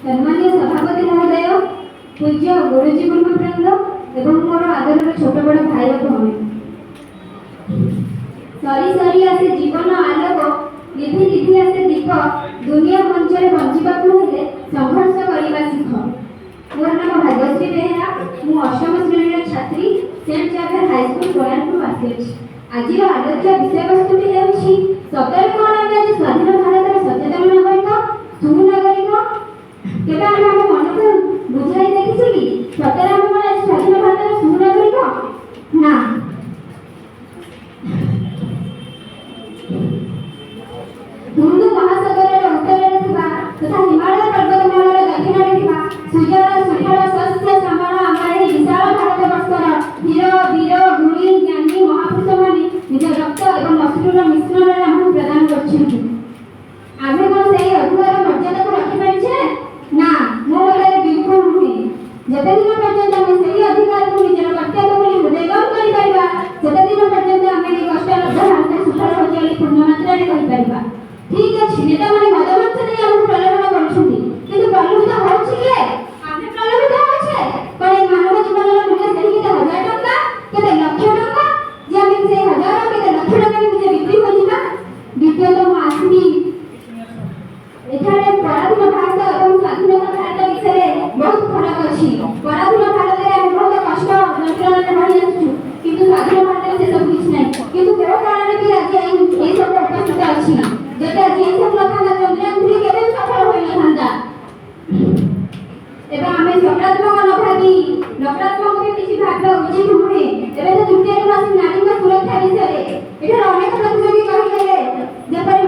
सम्मानीय सभापति महोदय, पूज्य गुरुजी गुरुवृंद एवं मोर आदर छोट बड़ भाई भौणी, सरी सरी आसे जीवन आलोक निधि निधि आसे दीप दुनिया मंचरे बंचिबाकू हेले संघर्ष करिबा सिख। मोर नाम भाग्यश्री बेहेरा, मु अष्टम श्रेणी छात्री सेंट जावेद हाईस्कूल बयानपुर आसी। आज आलोच्य विषय वस्तुटी हेउछि सतरे कोन आमे आज स्वाधीन भारत सचेतन नागरिक सुनागरिक केबे आमे हम मन को बुझाई देखिछि कि सतरे हम आज स्वाधीन भारत सुनागरिक ना। हिंदू महासागर उत्तर तथा हिमालय पर्वतमाला दक्षिण सुजल सुफल शस्य श्यामल आमर विशाल भारत वर्षर वीर वीर गुणी ज्ञानी महापुरुष माने निज रक्त एवं अश्रुर मिश्रण आमको प्रदान करछिन्ति। आमे कोन सेही अधिकार मर्यादा को रखि पारिछे ना? मो मते बिल्कुल नुहे। जते दिन पर्यंत आमे सेही अधिकार को निजर कर्तव्य बोली हृदयगम करि पाइबा सेते दिन पर्यंत आमे नि कष्ट लब्ध भारत सुफल होजली पूर्ण मात्रा रे कहि पाइबा। ठीक अछि, नेता माने मदमत नै हमहु प्रलोभन करछुंती, किंतु प्रलोभित होछि के? आमे प्रलोभित होछे कोन मानव जीवनर मूल्य सेही के 1000 टका केते लक्ष टका जे आमे से 1000 केते लक्ष टका निजे बिक्री हो जिबा। द्वितीयतः मु आसी एठारे पराधीन भारत एवं स्वाधीनता भारत विषय बहुत फरक अछि। पराधीन भारत रे हम बहुत कष्ट जंत्रणा रे रहि आछु, किंतु स्वाधीन भारत से सब किछ नै। किंतु केवल कारण कि आज ए सब उपस्थित अछि जेते आज ए सब लोकना चंद्रयान 3 केबे सफल होई नथांदा। एबे आमे सकारात्मक न भाबी नकारात्मक के किछि भाबा उचित नुहे। एबे तो द्वितीय मासी नारी सुरक्षा विषय एठारे अनेक प्रतियोगी कहि गेले जेपरि